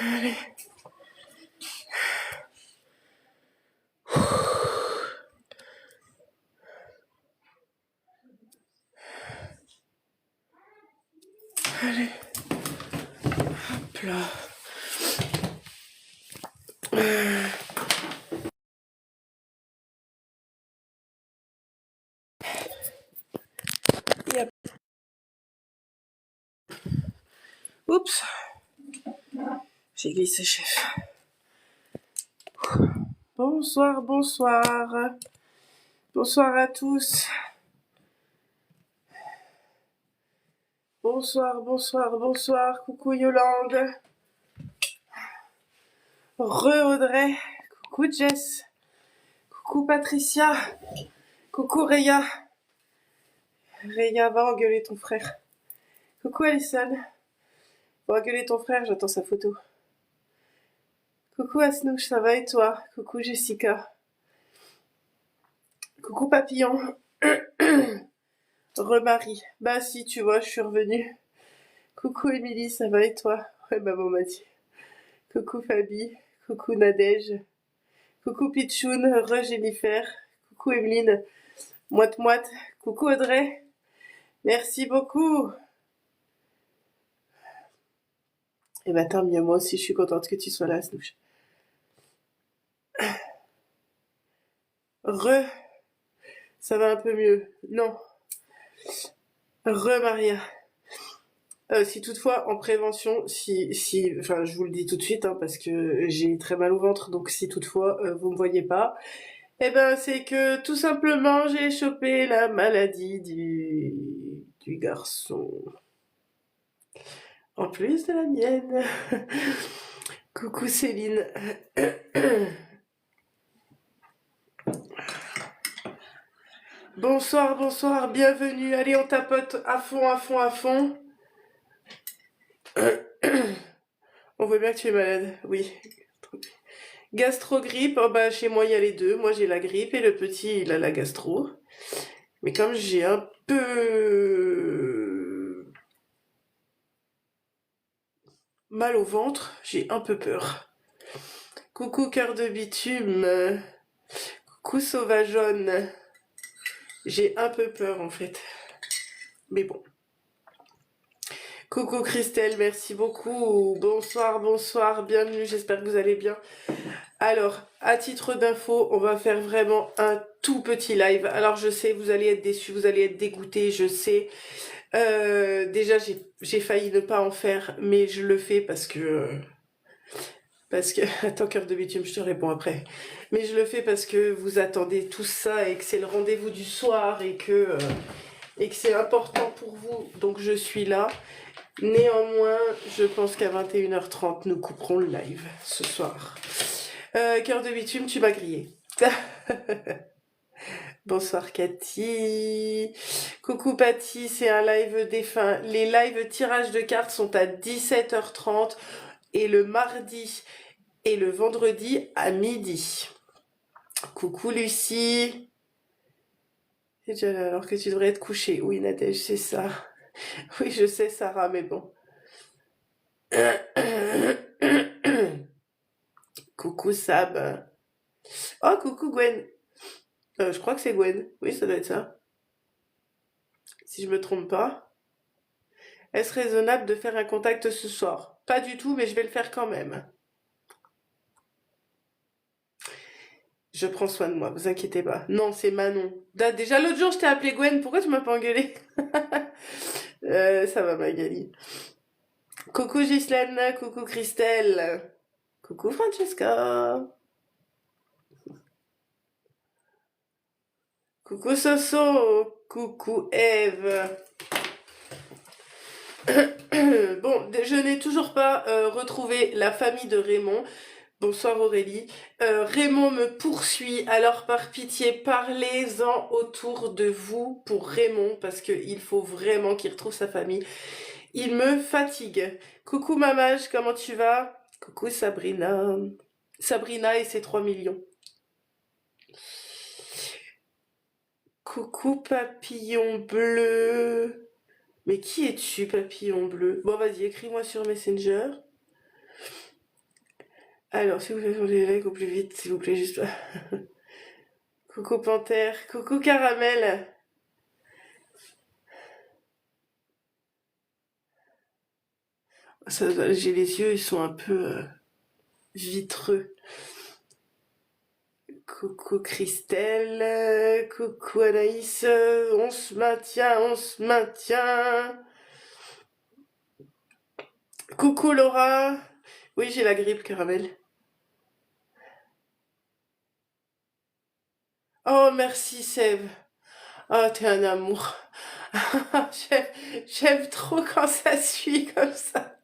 Allez. Allez. Hop là. Yep. Oups. J'ai glissé, chef. Bonsoir, bonsoir. Bonsoir à tous. Bonsoir, bonsoir, bonsoir. Coucou Yolande. Audrey. Coucou Jess. Coucou Patricia. Coucou Réa. Réa, va engueuler ton frère. Coucou Alison. Va engueuler ton frère, j'attends sa photo. Coucou Asnouch, ça va et toi? Coucou Jessica. Coucou Papillon. Remarie. Bah si, tu vois, je suis revenue. Coucou Émilie, ça va et toi? Ouais, maman m'a dit. Coucou Fabi. Coucou Nadège. Coucou Pitchoun. Jennifer. Coucou Emeline. Moite-moite. Coucou Audrey. Merci beaucoup. Et bah tant mieux, moi aussi je suis contente que tu sois là, Snouch. Ça va un peu mieux. Non. Maria. Si toutefois, en prévention, enfin, je vous le dis tout de suite, hein, parce que j'ai très mal au ventre, donc si toutefois vous me voyez pas, eh ben c'est que tout simplement j'ai chopé la maladie du garçon. En plus de la mienne. Coucou Céline. Bonsoir, bonsoir, bienvenue. Allez, on tapote à fond, à fond, à fond. On voit bien que tu es malade, oui. Gastro-grippe, oh bah chez moi il y a les deux. Moi j'ai la grippe et le petit il a la gastro. Mais comme j'ai un peu mal au ventre, j'ai un peu peur. Coucou cœur de bitume. Coucou sauvageonne. J'ai un peu peur en fait. Mais bon. Coucou Christelle, merci beaucoup. Bonsoir, bonsoir, bienvenue, j'espère que vous allez bien. Alors, à titre d'info, on va faire vraiment un tout petit live. Alors je sais, vous allez être déçus, vous allez être dégoûtés, je sais. Déjà, j'ai failli ne pas en faire, mais je le fais parce que... Attends, cœur de bitume, je te réponds après. Mais je le fais parce que vous attendez tout ça et que c'est le rendez-vous du soir et que c'est important pour vous. Donc je suis là. Néanmoins, je pense qu'à 21h30, nous couperons le live ce soir. Cœur de bitume, tu m'as grillé. Bonsoir Cathy. Coucou Patty, c'est un live défunt. Les lives tirage de cartes sont à 17h30 et le mardi et le vendredi à midi. Coucou Lucie. C'est déjà là alors que tu devrais être couchée. Oui Nadège, c'est ça. Oui, je sais Sarah, mais bon. Coucou Sab. Oh, coucou Gwen. Je crois que c'est Gwen. Oui, ça doit être ça. Si je me trompe pas. Est-ce raisonnable de faire un contact ce soir? Pas du tout, mais je vais le faire quand même. Je prends soin de moi, vous inquiétez pas. Non, c'est Manon. Déjà l'autre jour, je t'ai appelé Gwen. Pourquoi tu m'as pas engueulé? Ça va, Magali. Coucou Ghislaine, coucou Christelle. Coucou Francesca. Coucou Soso. Coucou Eve. Bon, je n'ai toujours pas retrouvé la famille de Raymond. Bonsoir Aurélie. Raymond me poursuit, alors par pitié, parlez-en autour de vous pour Raymond, parce qu'il faut vraiment qu'il retrouve sa famille. Il me fatigue. Coucou Mamage, comment tu vas? Coucou Sabrina. Sabrina et ses 3 millions. Coucou Papillon Bleu. Mais qui es-tu, Papillon Bleu? Bon, vas-y, écris-moi sur Messenger. Alors, si vous voulez changer les likes au plus vite, s'il vous plaît, juste... Coucou Panthère, coucou Caramel. J'ai les yeux, ils sont un peu vitreux. Coucou Christelle, coucou Anaïs, on se maintient, on se maintient. Coucou Laura. Oui, j'ai la grippe, Caramel. Oh, merci Sève. Oh, t'es un amour. J'aime, j'aime trop quand ça suit comme ça.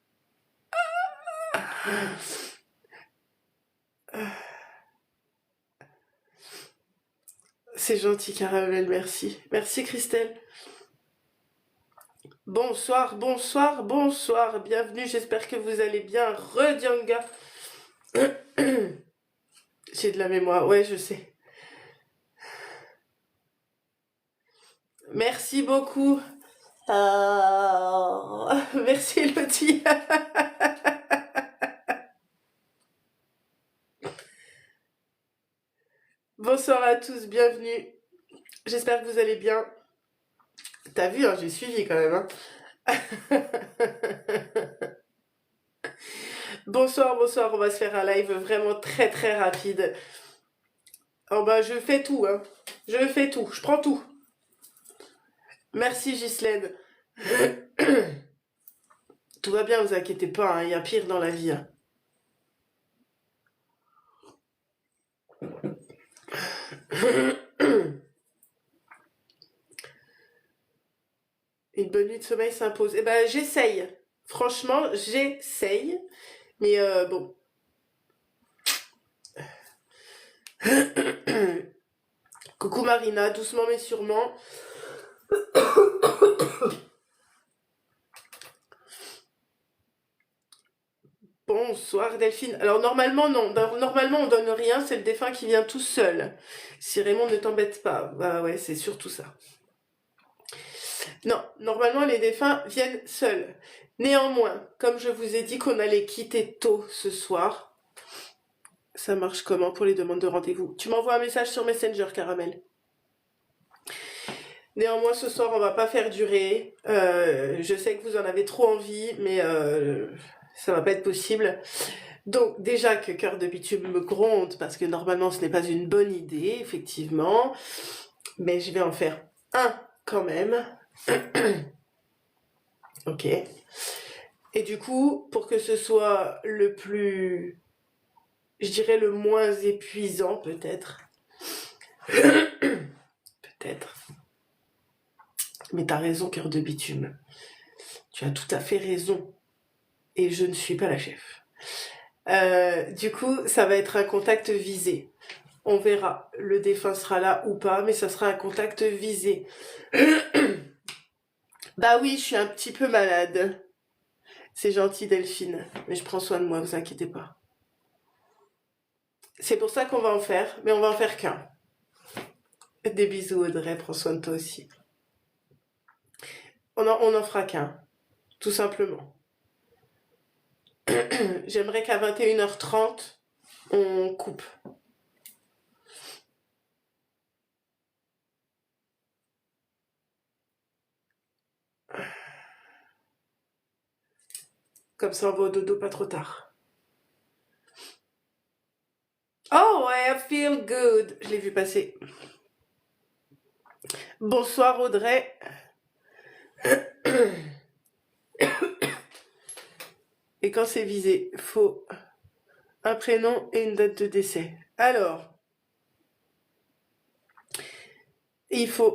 C'est gentil, Caramel, merci. Merci Christelle. Bonsoir, bonsoir, bonsoir. Bienvenue, j'espère que vous allez bien. Redianga. J'ai de la mémoire, ouais, je sais. Merci beaucoup. Merci Elodie. Bonsoir à tous, bienvenue. J'espère que vous allez bien. T'as vu, hein, j'ai suivi quand même. Hein. Bonsoir, bonsoir, on va se faire un live vraiment très très rapide. Oh bah je fais tout, hein. Je fais tout, je prends tout. Merci Ghislaine. Tout va bien, vous inquiétez pas, hein, il y a pire dans la vie. Hein. Une bonne nuit de sommeil s'impose. Eh ben j'essaye. Franchement, j'essaye. Mais bon. Coucou Marina, doucement mais sûrement. Bonsoir Delphine. Alors normalement non, normalement on donne rien, c'est le défunt qui vient tout seul. Si Raymond ne t'embête pas, bah ouais c'est surtout ça. Non, normalement les défunts viennent seuls. Néanmoins, comme je vous ai dit qu'on allait quitter tôt ce soir, ça marche comment pour les demandes de rendez-vous? Tu m'envoies un message sur Messenger, Caramel. Néanmoins, ce soir, on va pas faire durer. Je sais que vous en avez trop envie, mais ça va pas être possible. Donc, déjà que Cœur de Bitume me gronde, parce que normalement, ce n'est pas une bonne idée, effectivement. Mais je vais en faire un quand même. Ok. Et du coup, pour que ce soit le plus, je dirais le moins épuisant, peut-être. Peut-être. Mais t'as raison, Cœur de Bitume. Tu as tout à fait raison. Et je ne suis pas la chef. Du coup, ça va être un contact visé. On verra. Le défunt sera là ou pas, mais ça sera un contact visé. Bah oui, je suis un petit peu malade. C'est gentil, Delphine. Mais je prends soin de moi, vous inquiétez pas. C'est pour ça qu'on va en faire, mais on va en faire qu'un. Des bisous, Audrey. Prends soin de toi aussi. On en fera qu'un. Tout simplement. J'aimerais qu'à 21h30, on coupe. Comme ça, on va au dodo pas trop tard. Oh, I feel good. Je l'ai vu passer. Bonsoir, Audrey. Et quand c'est visé, faut un prénom et une date de décès. Alors,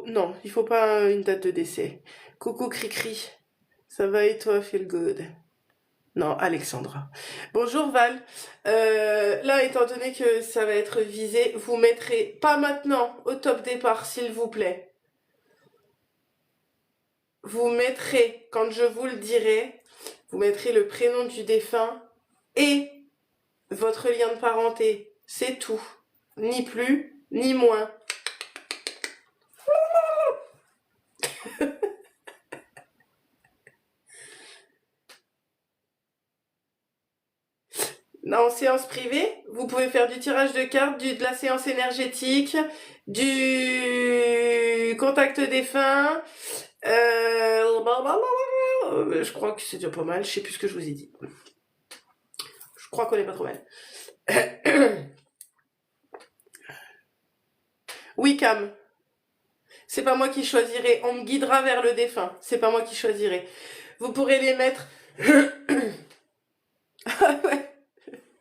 non, il faut pas une date de décès. Coucou Cricri, ça va et toi, feel good? Non, Alexandra. Bonjour Val. Là, étant donné que ça va être visé, vous mettrez pas maintenant au top départ, s'il vous plaît. Vous mettrez, quand je vous le dirai, vous mettrez le prénom du défunt et votre lien de parenté. C'est tout. Ni plus, ni moins. En séance privée, vous pouvez faire du tirage de cartes, de la séance énergétique, du contact défunt. Je crois que c'est déjà pas mal. Je sais plus ce que je vous ai dit. Je crois qu'on est pas trop mal. Oui, Cam. C'est pas moi qui choisirai. On me guidera vers le défunt. C'est pas moi qui choisirai. Vous pourrez les mettre. Ah ouais.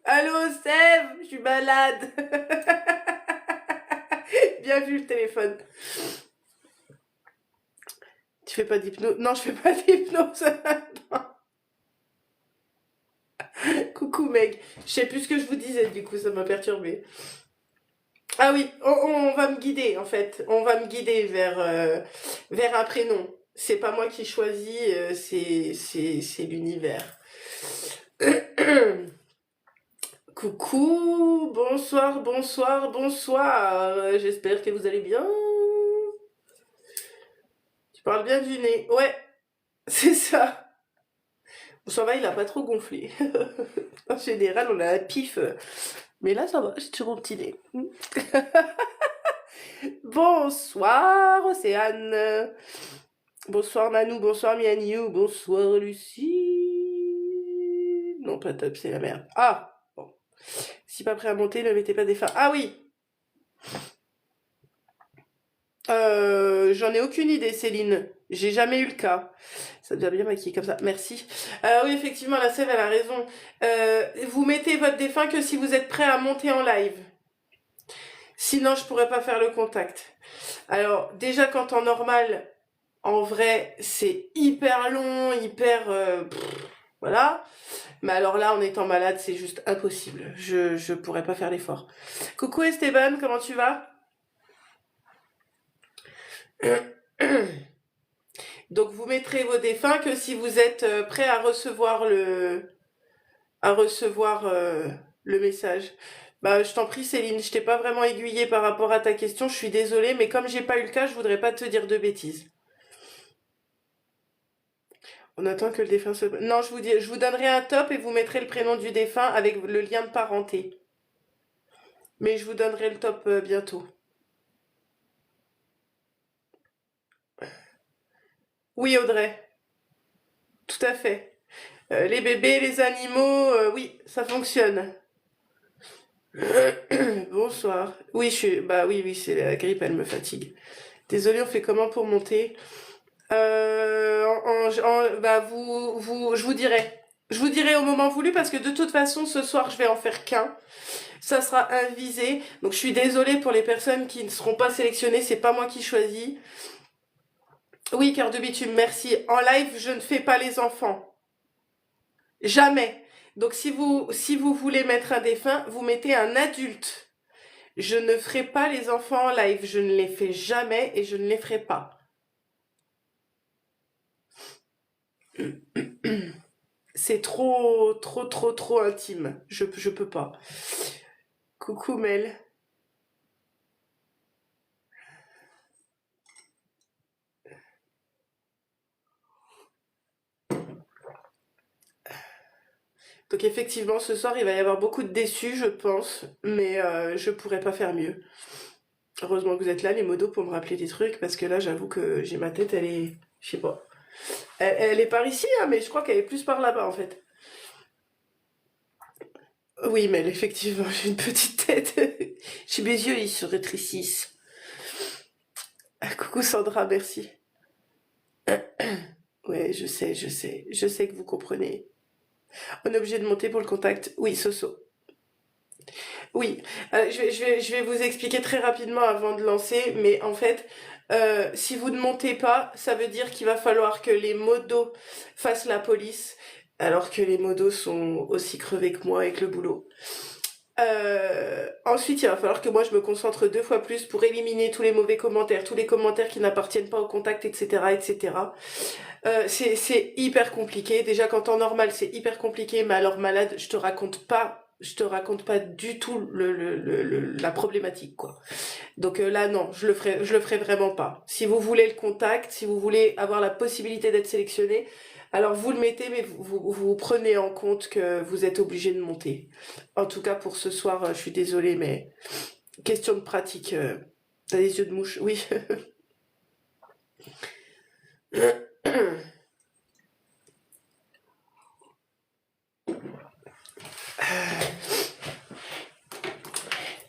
Allô, Sève, je suis malade. Bien vu le téléphone. Tu fais pas d'hypnose? Non, je fais pas d'hypnose. Coucou Meg. Je sais plus ce que je vous disais, du coup, ça m'a perturbé. Ah oui, on va me guider en fait. On va me guider vers un prénom. C'est pas moi qui choisis, c'est l'univers. Coucou, bonsoir, bonsoir, bonsoir. J'espère que vous allez bien. Tu parles bien du nez. Ouais, c'est ça. Bon, ça va, il a pas trop gonflé. En général, on a un pif. Mais là, ça va, j'ai toujours mon petit nez. Bonsoir, Océane. Bonsoir, Nanou. Bonsoir, Mianiou. Bonsoir, Lucie. Non, pas top, c'est la merde. Ah, bon. Si pas prêt à monter, ne mettez pas des fins. Ah oui. J'en ai aucune idée, Céline. J'ai jamais eu le cas. Ça devient bien maquillé comme ça. Merci. Oui, effectivement, la Sève, elle a raison. Vous mettez votre défunt que si vous êtes prêt à monter en live. Sinon, je pourrais pas faire le contact. Alors, déjà, quand en normal, en vrai, c'est hyper long, hyper... voilà. Mais alors là, en étant malade, c'est juste impossible. Je pourrais pas faire l'effort. Coucou Esteban, comment tu vas? Donc vous mettrez vos défunts que si vous êtes prêt à recevoir le message. Bah je t'en prie Céline, je t'ai pas vraiment aiguillée par rapport à ta question, je suis désolée, mais comme j'ai pas eu le cas, je voudrais pas te dire de bêtises. On attend que le défunt se... Non, je vous donnerai un top et vous mettrez le prénom du défunt avec le lien de parenté. Mais je vous donnerai le top bientôt. Oui Audrey, tout à fait. Les bébés, les animaux, oui, ça fonctionne. Bonsoir. Oui, bah oui, oui, c'est la grippe, elle me fatigue. Désolée, on fait comment pour monter? Bah je vous dirai. Je vous dirai au moment voulu parce que de toute façon, ce soir, je vais en faire qu'un. Ça sera invisé. Donc, je suis désolée pour les personnes qui ne seront pas sélectionnées. C'est pas moi qui choisis. Oui, cœur de bitume, merci. En live, je ne fais pas les enfants. Jamais. Donc, si vous voulez mettre un défunt, vous mettez un adulte. Je ne ferai pas les enfants en live. Je ne les fais jamais et je ne les ferai pas. C'est trop, trop, trop, trop intime. Je peux pas. Coucou Mel. Donc effectivement, ce soir, il va y avoir beaucoup de déçus, je pense, mais je pourrais pas faire mieux. Heureusement que vous êtes là, les modos, pour me rappeler des trucs, parce que là, j'avoue que j'ai ma tête, elle est... Je sais pas. Elle est par ici, hein, mais je crois qu'elle est plus par là-bas, en fait. Oui, Mel, effectivement, j'ai une petite tête. J'ai mes yeux, ils se rétrécissent. Ah, coucou Sandra, merci. Ouais, je sais, je sais. Je sais que vous comprenez. On est obligé de monter pour le contact. Oui, Soso. Oui, je vais vous expliquer très rapidement avant de lancer, mais en fait, si vous ne montez pas, ça veut dire qu'il va falloir que les modos fassent la police, alors que les modos sont aussi crevés que moi avec le boulot. Ensuite, il va falloir que moi je me concentre 2 fois plus pour éliminer tous les mauvais commentaires, tous les commentaires qui n'appartiennent pas au contact, etc., etc. C'est hyper compliqué. Déjà, quand en normal, c'est hyper compliqué, mais alors malade, je te raconte pas du tout la problématique, quoi. Donc là, non, je le ferai vraiment pas. Si vous voulez le contact, si vous voulez avoir la possibilité d'être sélectionné, Alors vous le mettez, mais vous prenez en compte que vous êtes obligé de monter. En tout cas pour ce soir, je suis désolée, mais question de pratique. T'as des yeux de mouche? Oui.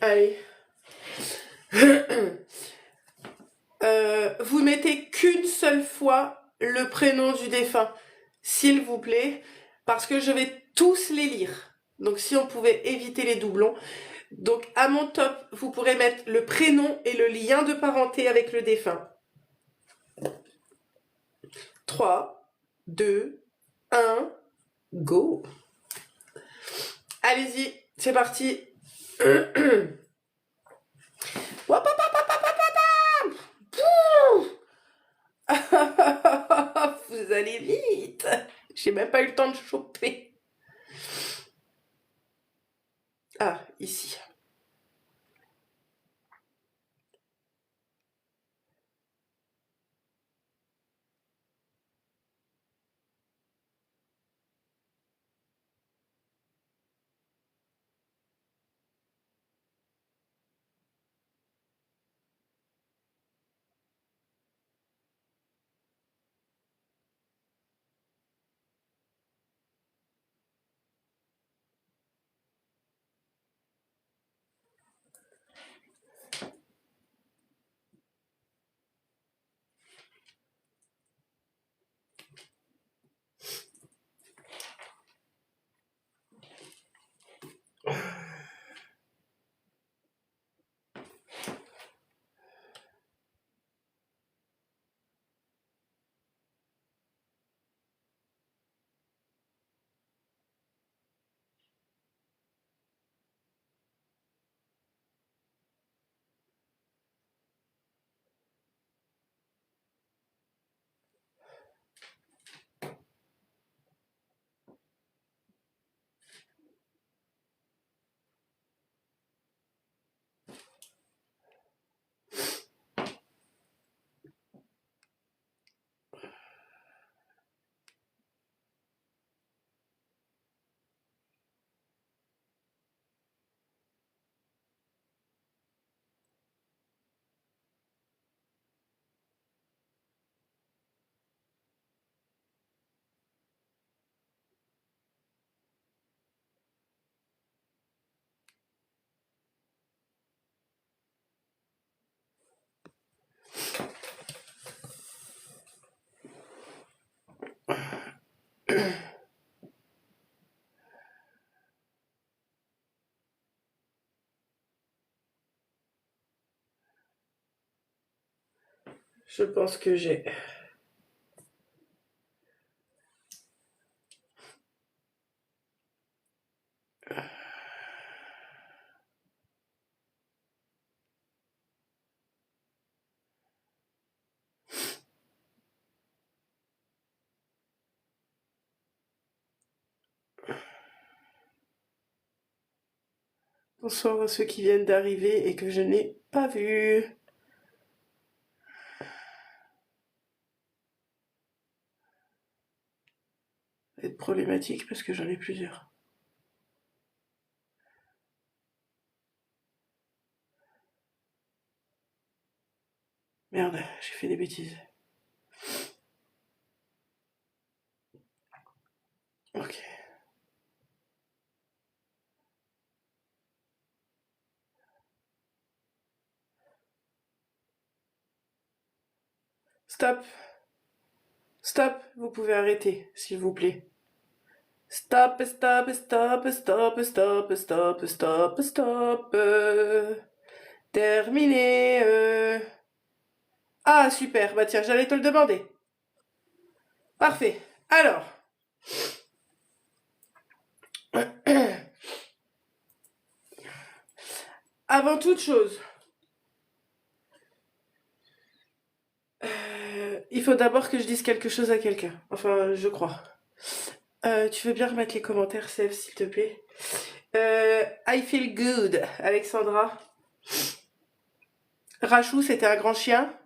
Allez. Vous mettez qu'une seule fois le prénom du défunt, s'il vous plaît, parce que je vais tous les lire. Donc si on pouvait éviter les doublons. Donc à mon top, vous pourrez mettre le prénom et le lien de parenté avec le défunt. 3, 2, 1, go. Allez-y, c'est parti. Vous allez vite. J'ai même pas eu le temps de choper. Ah, ici. Je pense que j'ai. Bonsoir à ceux qui viennent d'arriver et que je n'ai pas vus. Ça va être problématique parce que j'en ai plusieurs. Merde, j'ai fait des bêtises. Ok. Stop. Stop. Vous pouvez arrêter, s'il vous plaît. Stop, stop, stop, stop, stop, stop, stop, stop. Terminé. Ah, super. Bah tiens, j'allais te le demander. Parfait. Alors. Avant toute chose, il faut d'abord que je dise quelque chose à quelqu'un. Enfin, je crois. Tu veux bien remettre les commentaires, Sève, s'il te plaît? I feel good, Alexandra. Rachou, c'était un grand chien.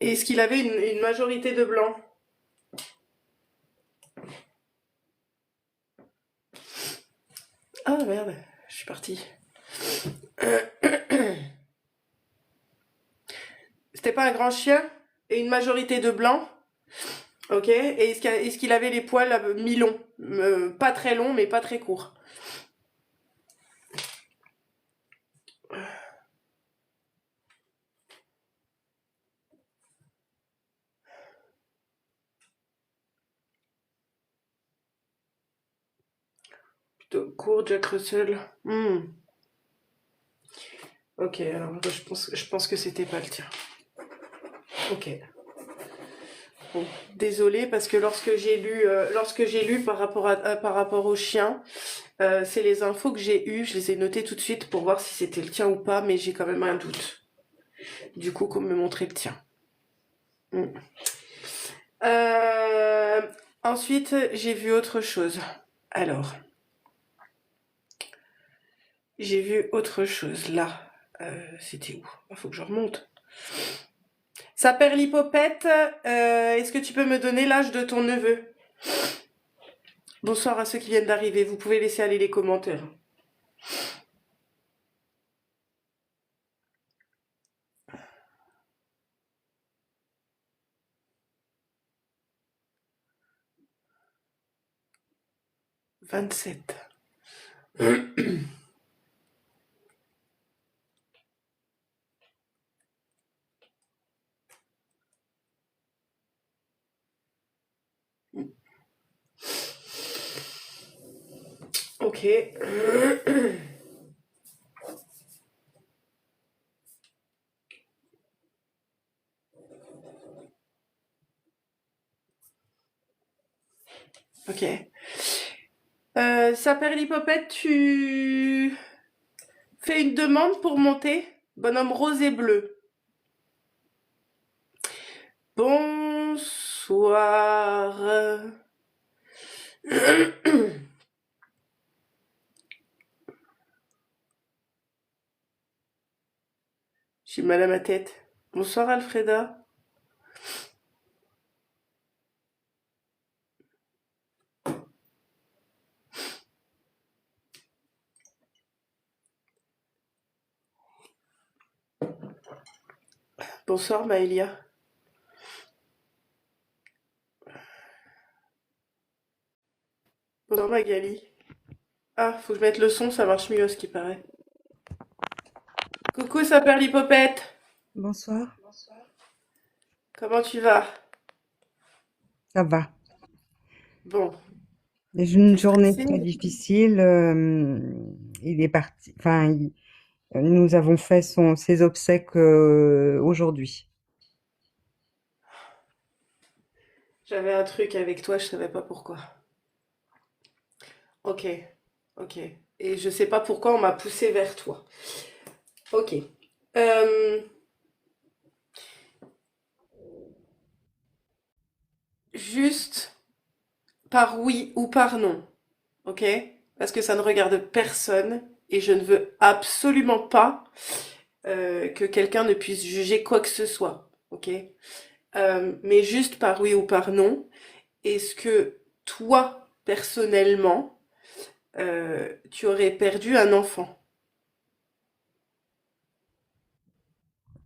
Et est-ce qu'il avait une majorité de blancs? Ah merde, je suis partie. C'était pas un grand chien et une majorité de blancs, ok? Et est-ce qu'il avait les poils mi-longs? Pas très longs, mais pas très courts. Plutôt court, Jack Russell. Ok, alors je pense que c'était pas le tien. Ok. Bon, désolée parce que lorsque j'ai lu par rapport au chien, c'est les infos que j'ai eues, je les ai notées tout de suite pour voir si c'était le tien ou pas, mais j'ai quand même un doute. Du coup, qu'on me montrait le tien. Mm. Euh, Ensuite, j'ai vu autre chose. Alors, j'ai vu autre chose là. C'était où? Il faut que je remonte. Ça perd l'hypopète. Est-ce que tu peux me donner l'âge de ton neveu? Bonsoir à ceux qui viennent d'arriver. Vous pouvez laisser aller les commentaires. 27. Ok. Ok. Saperlipopette, tu fais une demande pour monter? Bonhomme rose et bleu. Bonsoir. J'ai mal à ma tête. Bonsoir Alfreda. Bonsoir Maëlia. Bonsoir Magali. Ah, faut que je mette le son, ça marche mieux à ce qui paraît. Coucou Saperlipopette. Bonsoir, Comment tu vas? ça va. Bon, J'ai une t'es journée stressée? très difficile. Il est parti. Nous avons fait ses obsèques aujourd'hui. J'avais un truc avec toi, je savais pas pourquoi. Ok, ok. Et je sais pas pourquoi on m'a poussé vers toi. Ok. Euh, Juste par oui ou par non, ok? Parce que ça ne regarde personne et je ne veux absolument pas que quelqu'un ne puisse juger quoi que ce soit, ok? Mais juste par oui ou par non, est-ce que toi, personnellement, tu aurais perdu un enfant?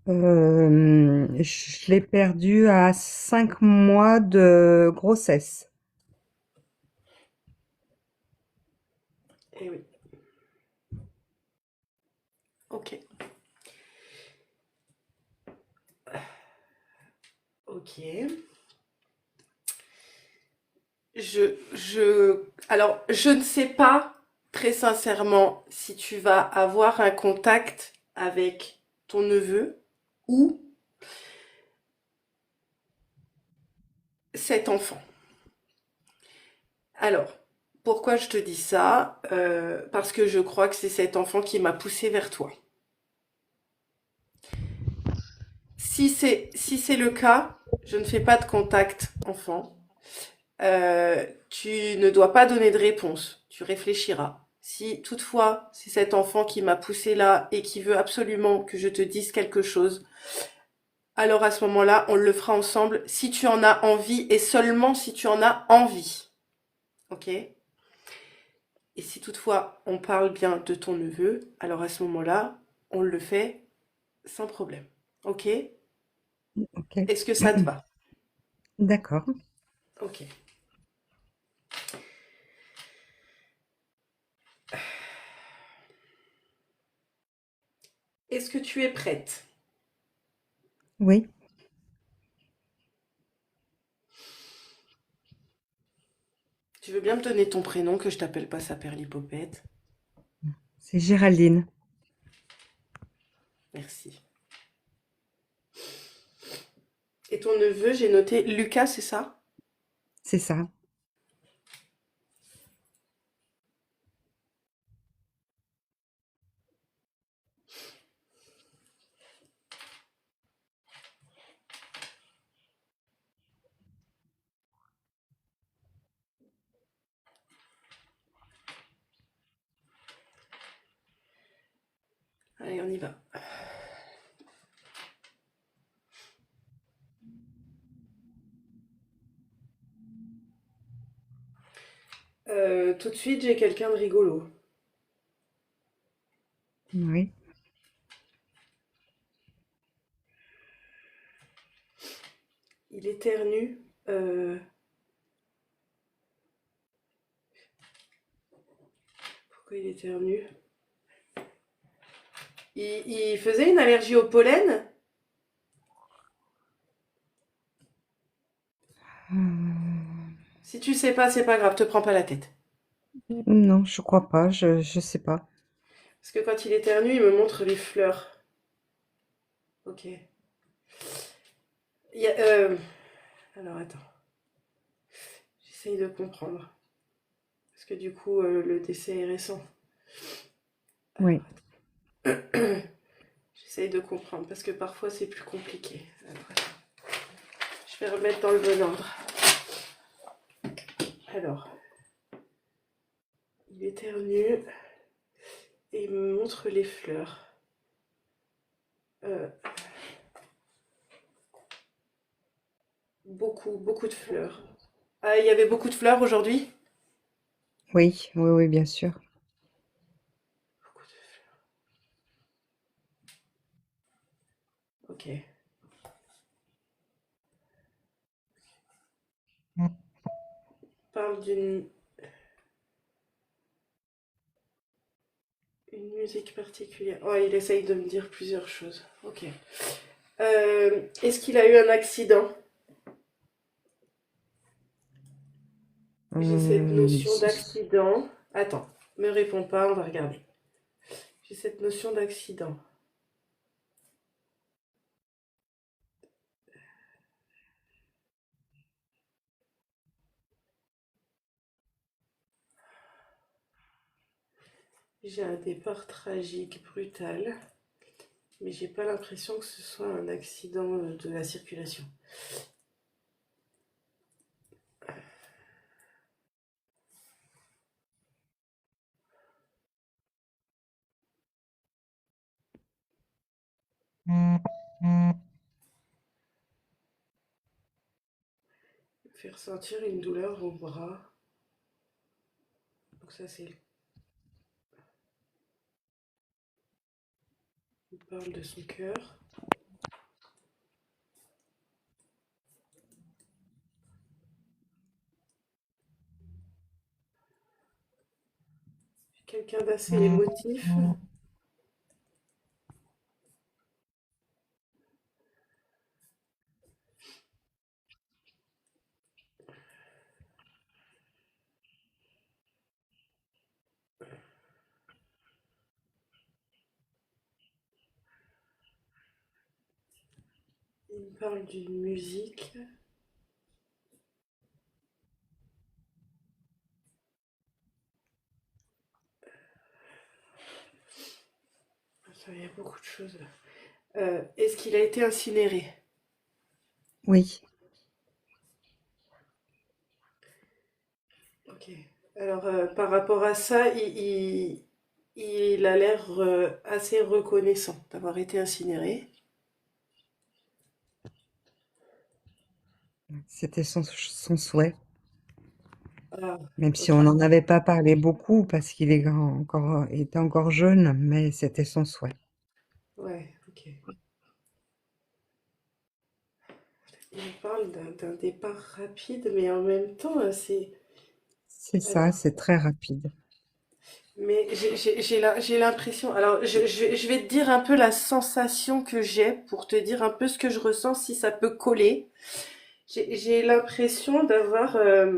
Je l'ai perdu à 5 mois de grossesse. Eh oui, ok, ok. Alors, je ne sais pas très sincèrement si tu vas avoir un contact avec ton neveu ou cet enfant. Alors, pourquoi je te dis ça? Parce que je crois que c'est cet enfant qui m'a poussé vers toi. Si c'est le cas, je ne fais pas de contact enfant. Tu ne dois pas donner de réponse. Tu réfléchiras. Si toutefois c'est cet enfant qui m'a poussé là et qui veut absolument que je te dise quelque chose, alors à ce moment-là, on le fera ensemble si tu en as envie et seulement si tu en as envie. Ok? Et si toutefois on parle bien de ton neveu, alors à ce moment-là, on le fait sans problème. Ok? Ok. Est-ce que ça te va? D'accord. Ok. Est-ce que tu es prête? Oui, Tu veux bien me donner ton prénom, que je t'appelle pas sa perlipopette? c'est Géraldine. Merci. Et ton neveu, j'ai noté Lucas, c'est ça? C'est ça. Allez, on y va. Tout de suite, j'ai quelqu'un de rigolo. Oui. Il éternue. Pourquoi il éternue? Il faisait une allergie au pollen? Si tu sais pas, c'est pas grave, te prends pas la tête. Non, je crois pas. Je sais pas. Parce que quand il éternue, il me montre les fleurs. Ok. Il y a, alors attends, j'essaye de comprendre. Parce que du coup, le décès est récent. Alors, Oui. j'essaye de comprendre parce que parfois c'est plus compliqué. Alors, attends, je vais remettre dans le bon ordre. Alors, il éternue et il me montre les fleurs. Euh, beaucoup de fleurs. Ah, il y avait beaucoup de fleurs aujourd'hui? Oui, oui, oui, bien sûr. Beaucoup de fleurs. Ok. Parle d'une une musique particulière. Oh, il essaye de me dire plusieurs choses. Ok. Est-ce qu'il a eu un accident? J'ai cette Hum, notion d'accident. Attends, me réponds pas, on va regarder. J'ai cette notion d'accident. J'ai un départ tragique, brutal, mais j'ai pas l'impression que ce soit un accident de la circulation. Faire sentir une douleur au bras. Donc ça c'est. Il parle de son cœur. Quelqu'un d'assez émotif. Il parle d'une musique. Enfin, il y a beaucoup de choses. Est-ce qu'il a été incinéré? oui. Ok. Alors, par rapport à ça, il a l'air assez reconnaissant d'avoir été incinéré. C'était son souhait. Ah, Même si ok. on n'en avait pas parlé beaucoup parce qu'il est était encore jeune, mais c'était son souhait. Ouais, ok. Il me parle d'un départ rapide, mais en même temps, c'est... C'est ça, Alors, c'est très rapide. mais j'ai l'impression... Alors, je vais te dire un peu la sensation que j'ai pour te dire un peu ce que je ressens, si ça peut coller. J'ai l'impression d'avoir euh,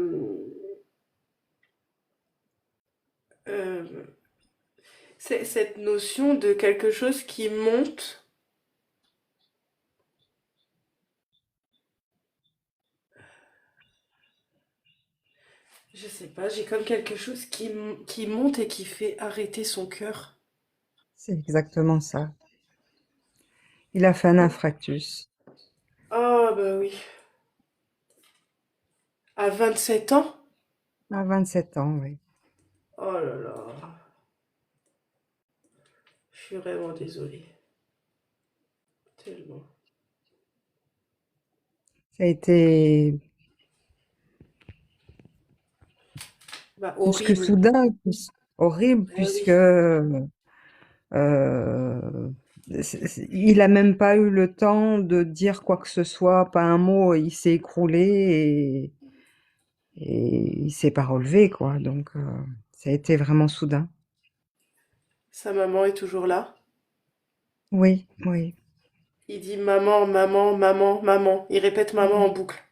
cette notion de quelque chose qui monte. Je sais pas, j'ai comme quelque chose qui monte et qui fait arrêter son cœur. C'est exactement ça. Il a fait un infarctus Ah bah oui. À 27 ans? à 27 ans, oui. Oh là là. Je suis vraiment désolée. Tellement. Ça a été Bah plus que horrible. soudain, horrible, Ah puisque oui. il a même pas eu le temps de dire quoi que ce soit, pas un mot, il s'est écroulé et il s'est pas relevé, quoi. Donc, ça a été vraiment soudain. Sa maman est toujours là. Oui, oui. Il dit maman, maman, maman, maman. Il répète maman en boucle.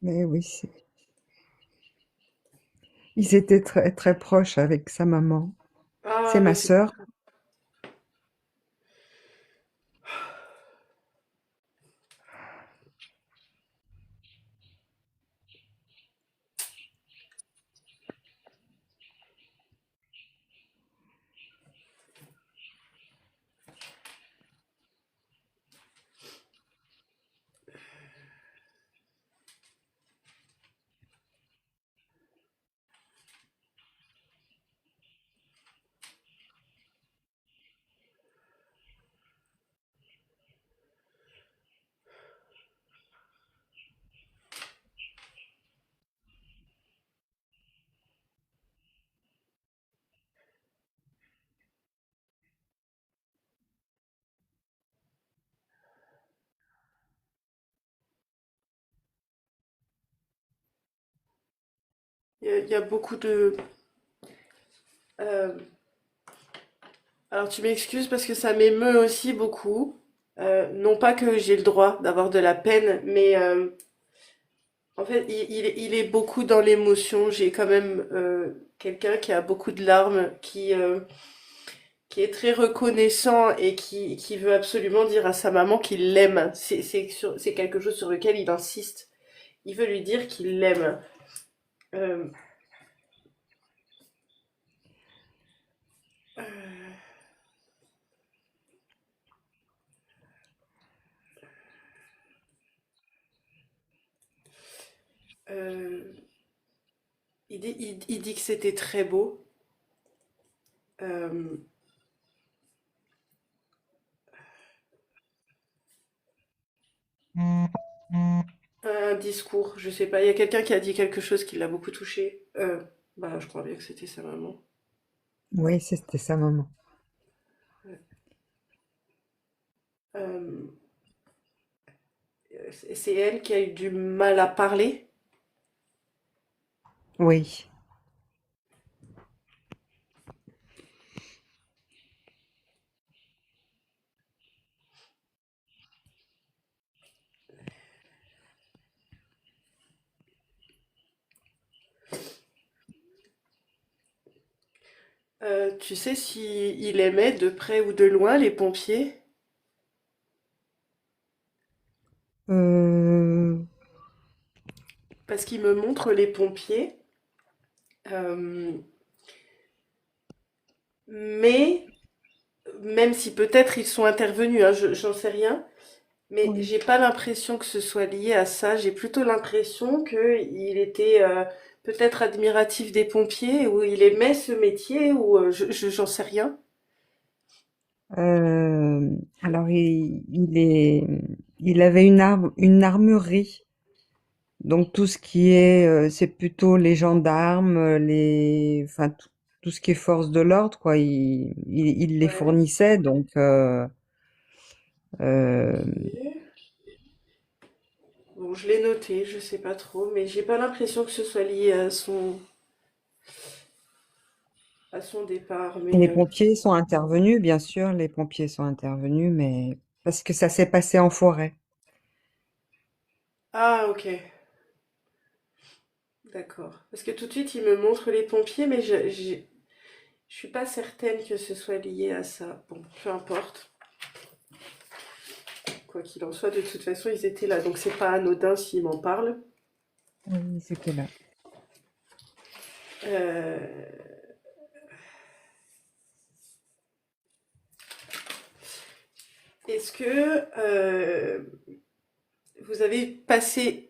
Mais oui, ils étaient très, très proches avec sa maman. C'est Ah ma mais c'est... sœur. Il y a beaucoup de... euh, Alors tu m'excuses parce que ça m'émeut aussi beaucoup. Non pas que j'ai le droit d'avoir de la peine, mais en fait il est beaucoup dans l'émotion. J'ai quand même quelqu'un qui a beaucoup de larmes, qui est très reconnaissant et qui veut absolument dire à sa maman qu'il l'aime. C'est quelque chose sur lequel il insiste. Il veut lui dire qu'il l'aime. Euh, euh, il dit que c'était très beau. Euh, un discours, je sais pas. Il y a quelqu'un qui a dit quelque chose qui l'a beaucoup touché. Bah, je crois bien que c'était sa maman. Oui, c'était sa maman. Euh, c'est elle qui a eu du mal à parler. Oui. Tu sais si il aimait de près ou de loin les pompiers? Euh, Parce qu'il me montre les pompiers. Euh, mais même si peut-être ils sont intervenus, hein, j'en sais rien. Mais oui. j'ai pas l'impression que ce soit lié à ça. J'ai plutôt l'impression qu'il était peut-être admiratif des pompiers, ou il aimait ce métier, ou j'en sais rien. Alors, il avait une armurerie Donc tout ce qui est, c'est plutôt les gendarmes, enfin tout ce qui est force de l'ordre, quoi. Il les Ouais. fournissait, donc euh, Ok. Bon, je l'ai noté, je sais pas trop, mais j'ai pas l'impression que ce soit lié à son départ. les pompiers sont intervenus, bien sûr, les pompiers sont intervenus, mais parce que ça s'est passé en forêt. Ah, ok, d'accord. Parce que tout de suite, il me montre les pompiers, mais je suis pas certaine que ce soit lié à ça. Bon, peu importe. Quoi qu'il en soit, de toute façon, ils étaient là, donc c'est pas anodin s'ils m'en parlent. Oui, c'était là. Euh, Est-ce que vous avez passé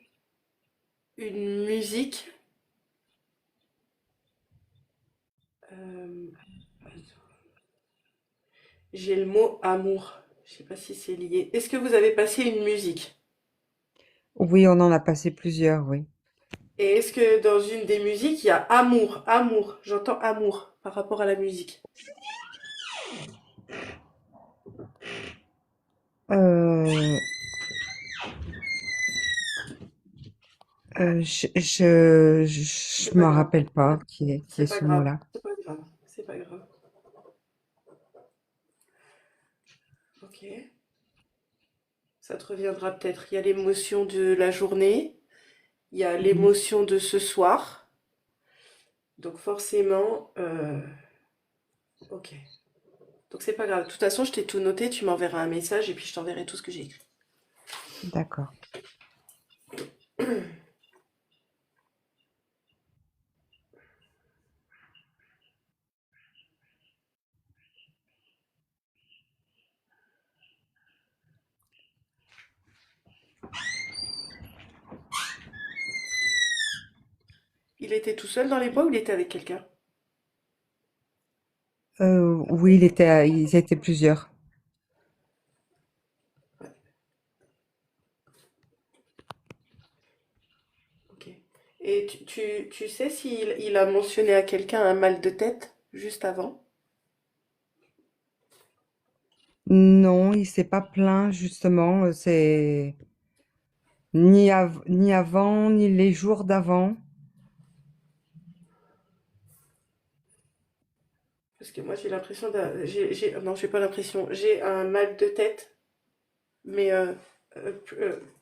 une musique? euh, j'ai le mot amour. Je sais pas si c'est lié. Est-ce que vous avez passé une musique? Oui, on en a passé plusieurs, oui. Et est-ce que dans une des musiques, il y a amour, amour, j'entends amour par rapport à la musique. Euh, je C'est pas me grave, rappelle pas qui est c'est pas ce grave, mot-là. c'est pas grave, c'est pas grave. Ok, ça te reviendra peut-être. Il y a l'émotion de la journée, il y a Mhm. l'émotion de ce soir. Donc forcément, ok. Donc c'est pas grave. De toute façon, je t'ai tout noté, tu m'enverras un message et puis je t'enverrai tout ce que j'ai écrit. D'accord. Il était tout seul dans les bois ou il était avec quelqu'un? Oui, ils étaient plusieurs. Ok. Et tu sais s'il il a mentionné à quelqu'un un mal de tête juste avant? Non, il s'est pas plaint, justement. C'est ni avant, ni les jours d'avant. Parce que moi j'ai l'impression non, j'ai pas l'impression. J'ai un mal de tête, mais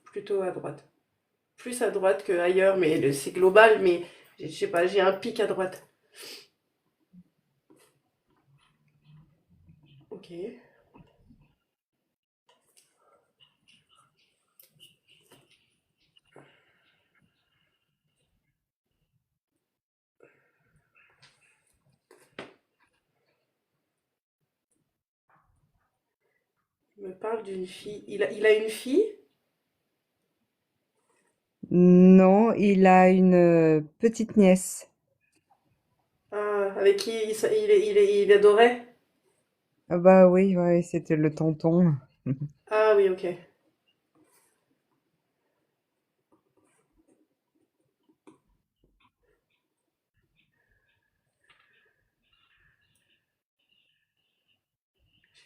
plutôt à droite. Plus à droite que ailleurs, mais c'est global, mais je sais pas, j'ai un pic à droite. Ok. Il me parle d'une fille. Il a une fille? Non, il a une petite nièce. Ah, avec qui il adorait? Ah bah oui, ouais, c'était le tonton. Ah oui, ok.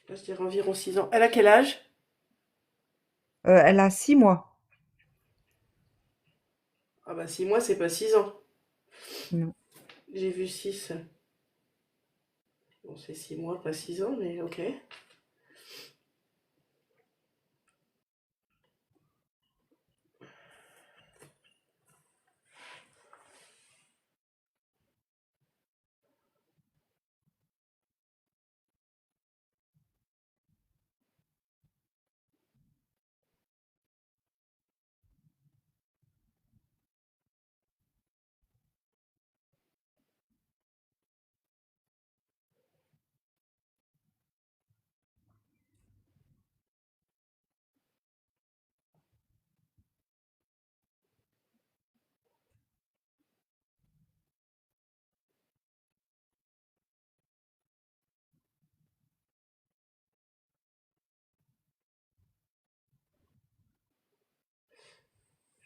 Je dirais environ 6 ans. Elle a quel âge? Elle a 6 mois. Ah bah 6 mois, c'est pas 6 ans. Non. J'ai vu 6. Bon, c'est 6 mois, pas 6 ans, mais ok.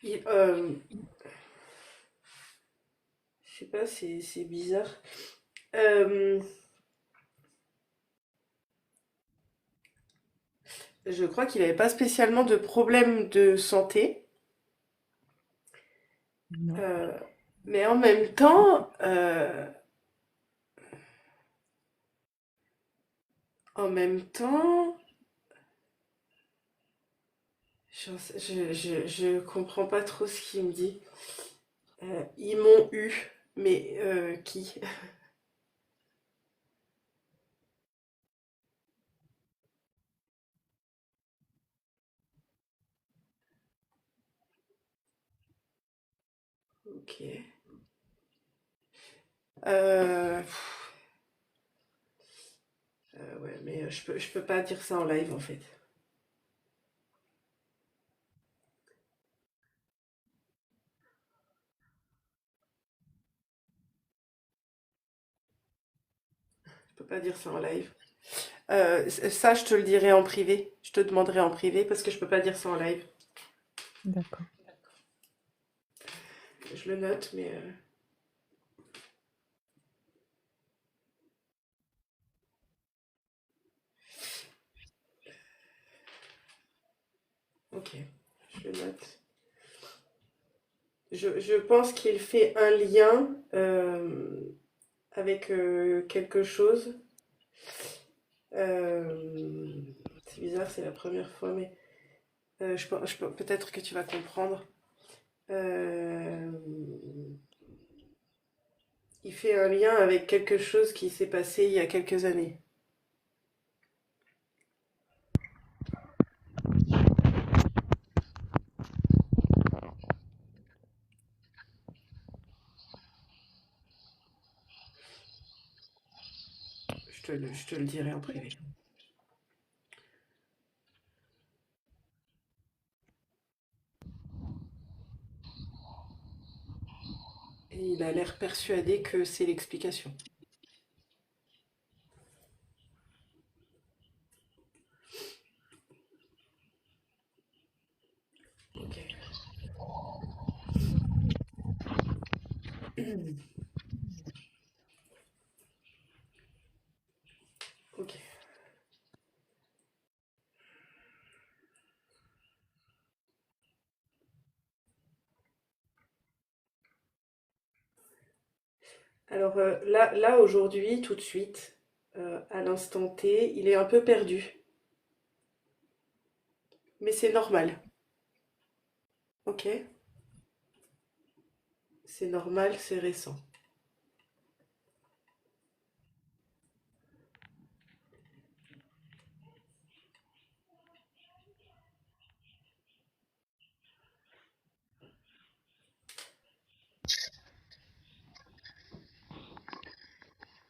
Il- je sais pas, c'est bizarre. Euh, je crois qu'il n'avait pas spécialement de problème de santé, Non. euh, mais en même temps, je comprends pas trop ce qu'il me dit. Ils m'ont eu, mais qui? Ok. Pff, ouais, mais je peux pas dire ça en live en fait. Je peux pas dire ça en live. Ça, je te le dirai en privé. Je te demanderai en privé parce que je peux pas dire ça en live. D'accord. Je le note, mais ok, je le note. Je pense qu'il fait un lien avec quelque chose. Euh, c'est bizarre, c'est la première fois, mais peut-être que tu vas comprendre. Euh, il fait un lien avec quelque chose qui s'est passé il y a quelques années. Je te le dirai en privé. Et il a l'air persuadé que c'est l'explication. Ok. Ok. Alors là aujourd'hui, tout de suite, à l'instant T, il est un peu perdu. Mais c'est normal. Ok? C'est normal, c'est récent.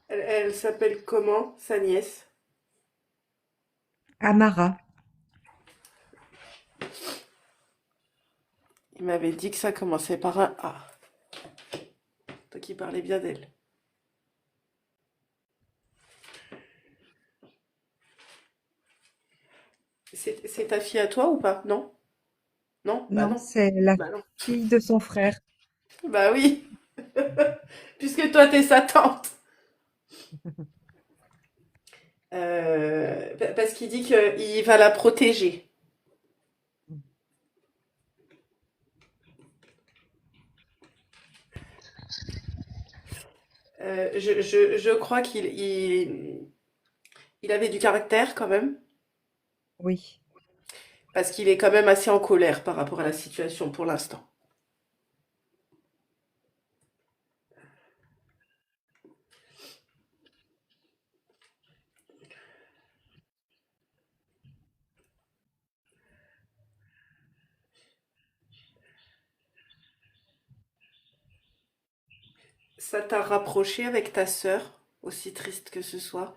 Elle s'appelle comment, sa nièce? Amara. Il m'avait dit que ça commençait par un A. Toi qui parlais bien d'elle. C'est ta fille à toi ou pas? Non? Non? Bah Non, non. c'est la Bah non. fille de son frère. Bah oui. Puisque toi t'es sa tante. Parce qu'il dit qu'il va la protéger. Je crois il avait du caractère quand même. Oui. Parce qu'il est quand même assez en colère par rapport à la situation pour l'instant. Ça t'a rapproché avec ta sœur, aussi triste que ce soit?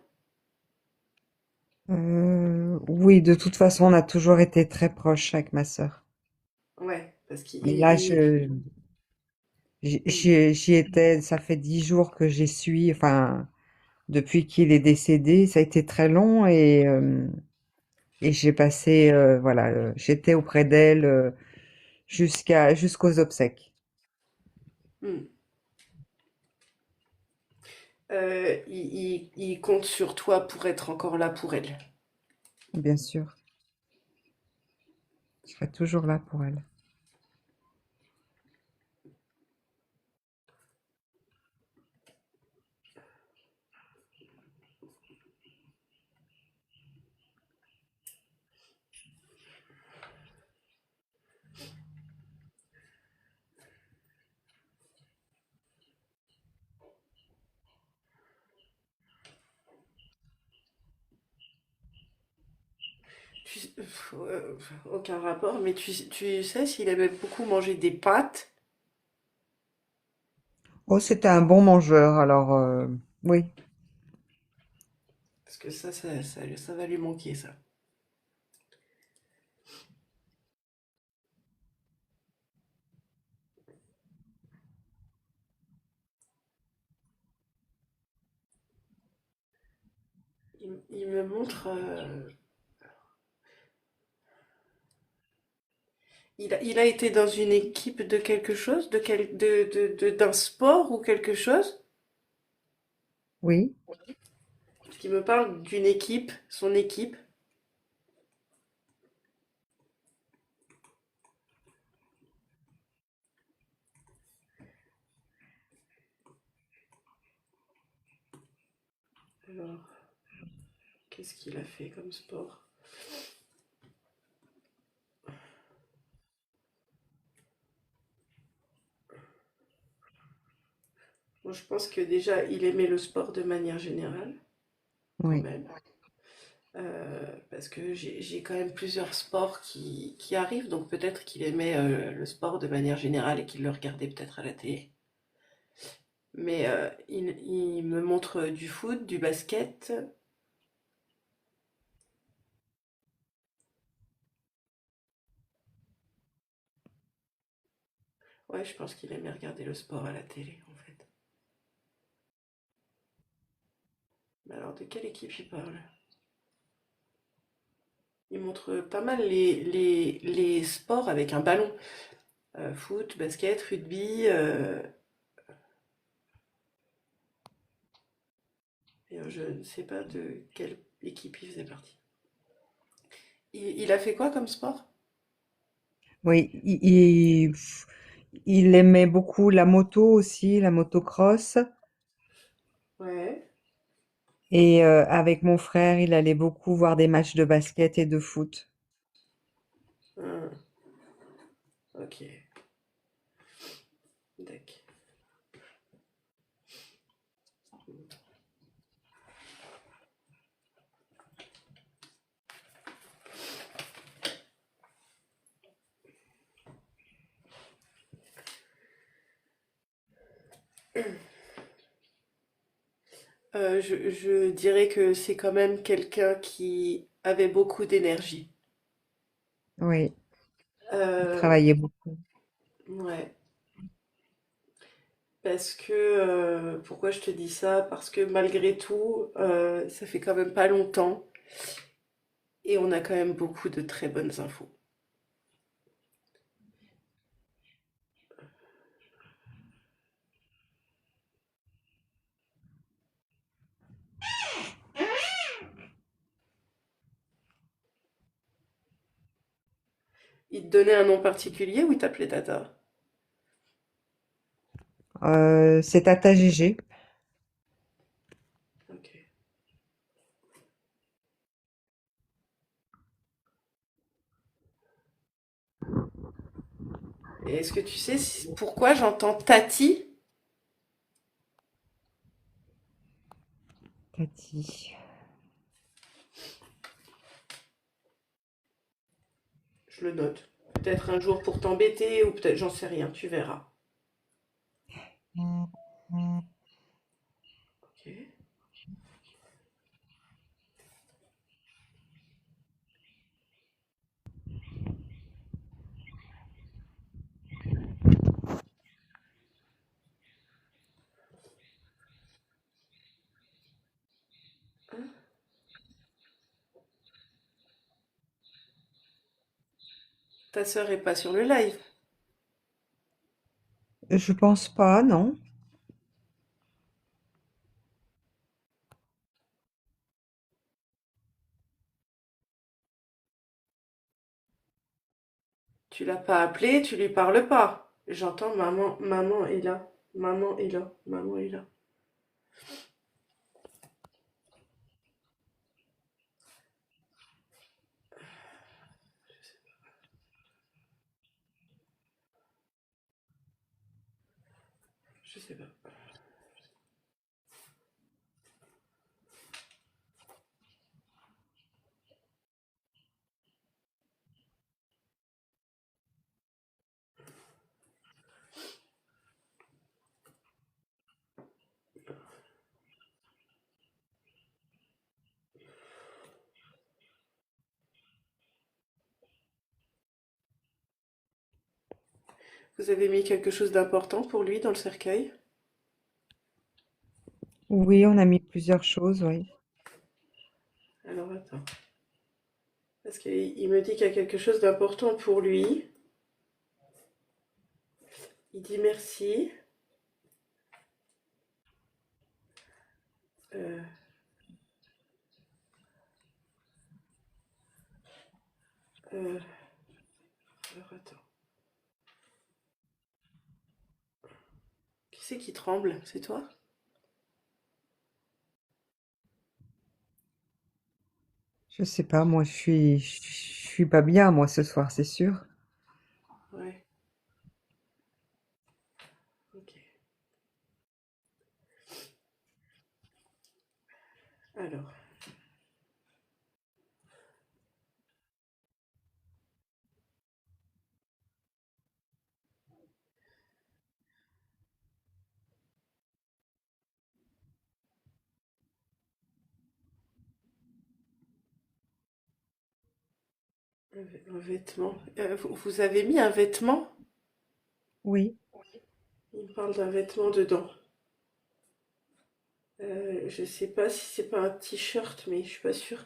Oui, de toute façon, on a toujours été très proches avec ma sœur. Ouais, parce qu'il... Mais là, il- j'y étais, ça fait 10 jours que j'y suis, enfin, depuis qu'il est décédé, ça a été très long et j'ai passé, voilà, j'étais auprès d'elle. jusqu'aux obsèques, Hmm. Il compte sur toi pour être encore là pour elle. bien sûr. Je serai toujours là pour elle. Aucun rapport, mais tu sais s'il aimait beaucoup manger des pâtes, Oh, c'était un bon mangeur, alors oui, parce que ça va lui manquer, ça. Il me montre. Il a été dans une équipe de quelque chose, d'un sport ou quelque chose. oui. Parce qu'il me parle d'une équipe, son équipe. Alors, qu'est-ce qu'il a fait comme sport? Moi, je pense que déjà, il aimait le sport de manière générale, quand Oui, même. Parce que j'ai quand même plusieurs sports qui arrivent, donc peut-être qu'il aimait le sport de manière générale et qu'il le regardait peut-être à la télé. Mais il me montre du foot, du basket. Ouais, je pense qu'il aimait regarder le sport à la télé, en fait. Mais alors, de quelle équipe il parle? Il montre pas mal les sports avec un ballon. Foot, basket, rugby. Et je ne sais pas de quelle équipe il faisait partie. Il a fait quoi comme sport? oui. Il aimait beaucoup la moto aussi, la motocross. Ouais. Et avec mon frère, il allait beaucoup voir des matchs de basket et de foot. Ah, ok. D'accord. Je dirais que c'est quand même quelqu'un qui avait beaucoup d'énergie. Oui, il Euh, travaillait beaucoup. ouais. Parce que, pourquoi je te dis ça? Parce que malgré tout, ça fait quand même pas longtemps et on a quand même beaucoup de très bonnes infos. Il te donnait un nom particulier ou il t'appelait Tata? C'est Tata Gégé. Ok. Et est-ce que tu sais pourquoi j'entends Tati? Tati. Je le note. Peut-être un jour pour t'embêter ou peut-être j'en sais rien, tu verras. Ok. Hein. Ta sœur est pas sur le live. Je pense pas, non. Tu l'as pas appelé, tu lui parles pas. J'entends maman, maman est là, maman est là, maman est là. Je sais pas. Vous avez mis quelque chose d'important pour lui dans le cercueil? Oui, on a mis plusieurs choses, oui. Alors attends. Parce qu'il me dit qu'il y a quelque chose d'important pour lui. Il dit merci. Euh, euh, alors attends. Qui c'est qui tremble? C'est toi? Je sais pas, moi je suis pas bien moi ce soir, c'est sûr. Ouais, ok. Alors, un vêtement. Vous avez mis un vêtement? Oui. Il me parle d'un vêtement dedans. Je sais pas si c'est pas un t-shirt, mais je suis pas sûre.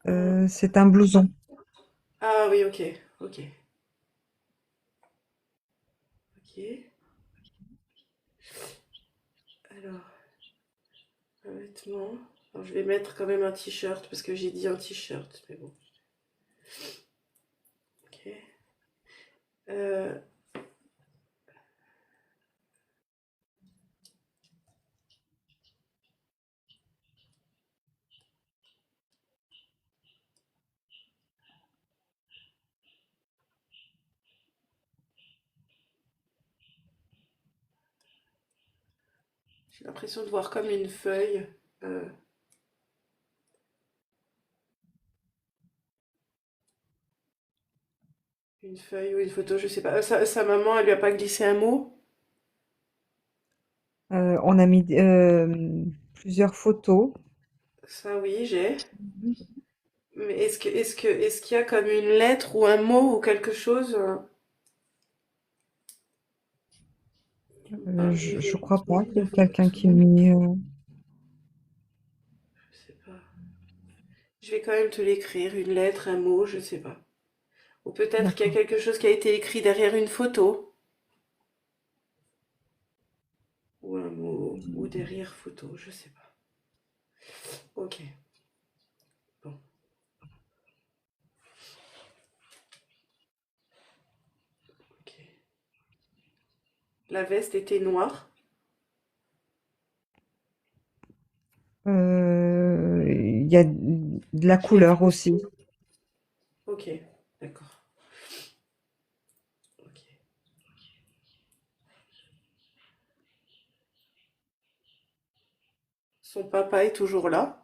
Un- C'est un blouson. Ah oui, ok, ok, ok. Alors, un vêtement. Alors, je vais mettre quand même un t-shirt parce que j'ai dit un t-shirt, mais bon. Ok. Euh, j'ai l'impression de voir comme une feuille. euh, une feuille ou une photo, je sais pas. Sa maman, elle lui a pas glissé un mot? On a mis plusieurs photos. Ça, oui, j'ai. Mais est-ce qu'il y a comme une lettre ou un mot ou quelque chose? Je crois Une pas ligne qu'il de y ait quelqu'un qui photo? mit. Je sais pas. Je vais quand même te l'écrire, une lettre, un mot, je sais pas. Ou peut-être qu'il y a D'accord. quelque chose qui a été écrit derrière une photo. Ou un mot, ou derrière photo, je sais pas. Ok, bon, ok. La veste était noire. Il y a de la Je l'ai vu couleur aussi. aussi. Ok, d'accord. Ok. Son papa est toujours là.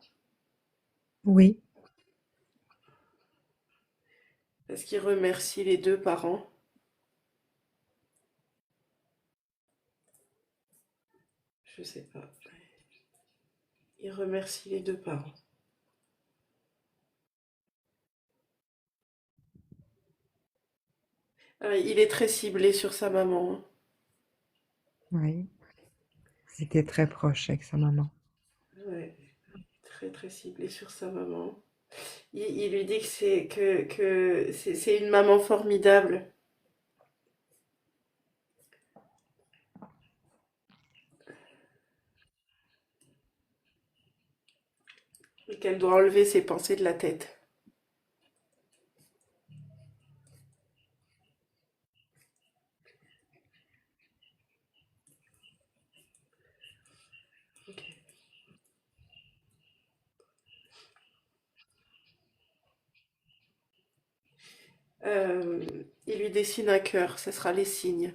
Oui. Est-ce qu'il remercie les deux parents? Je sais pas. Il remercie les deux parents. Ah, il est très ciblé sur sa maman, hein. Oui. C'était très proche avec sa maman. Ouais, très très ciblé sur sa maman. Il lui dit que c'est une maman formidable. Et qu'elle doit enlever ses pensées de la tête. Ok. Euh, il lui dessine un cœur, ce sera les signes.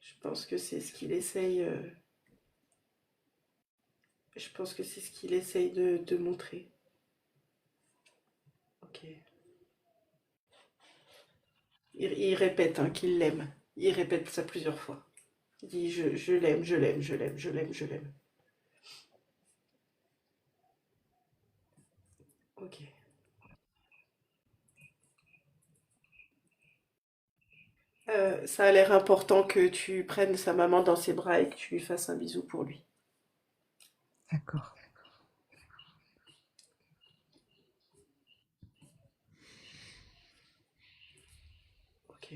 Je pense que c'est ce qu'il essaye. Je pense que c'est ce qu'il essaye de montrer. Ok. Il répète hein, qu'il l'aime. Il répète ça plusieurs fois. Il dit je l'aime, je l'aime, je l'aime, je l'aime, je l'aime. Ok. Ça a l'air important que tu prennes sa maman dans ses bras et que tu lui fasses un bisou pour lui. D'accord. Ok.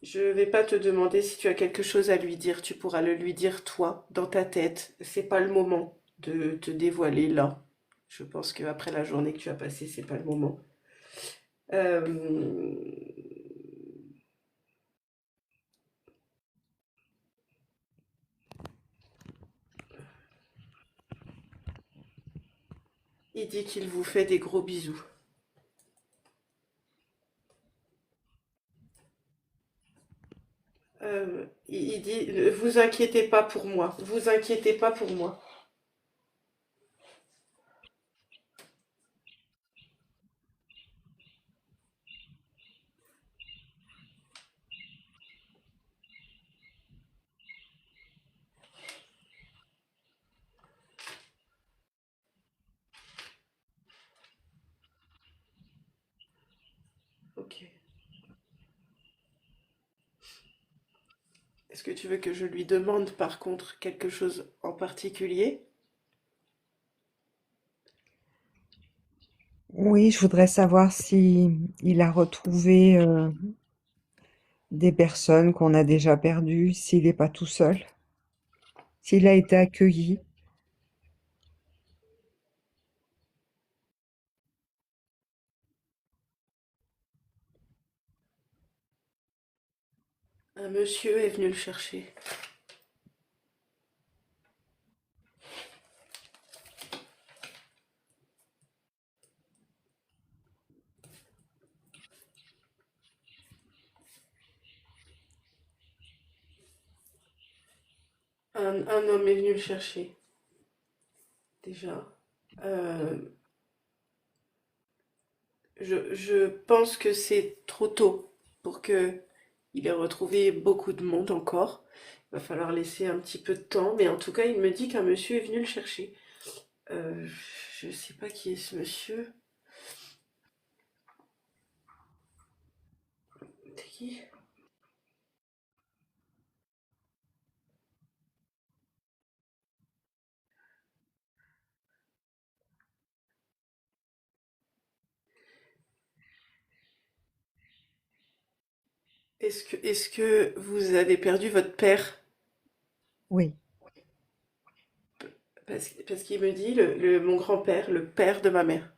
Je vais pas te demander si tu as quelque chose à lui dire. Tu pourras le lui dire toi, dans ta tête. C'est pas le moment de te dévoiler là. Je pense qu'après la journée que tu as passée, c'est pas le moment. Euh, il dit qu'il vous fait des gros bisous. Il dit, vous inquiétez pas pour moi. Vous inquiétez pas pour moi. Ok. Est-ce que tu veux que je lui demande par contre quelque chose en particulier? Oui, je voudrais savoir si il a retrouvé des personnes qu'on a déjà perdues, s'il n'est pas tout seul, s'il a été accueilli. Un monsieur est venu le chercher. Un homme est venu le chercher, déjà. Euh, je pense que c'est trop tôt pour que il ait retrouvé beaucoup de monde encore. Il va falloir laisser un petit peu de temps, mais en tout cas, il me dit qu'un monsieur est venu le chercher. Euh, je sais pas qui est ce monsieur. C'est qui? Est-ce que vous avez perdu votre père? Oui, Parce qu'il me dit, mon grand-père, le père de ma mère.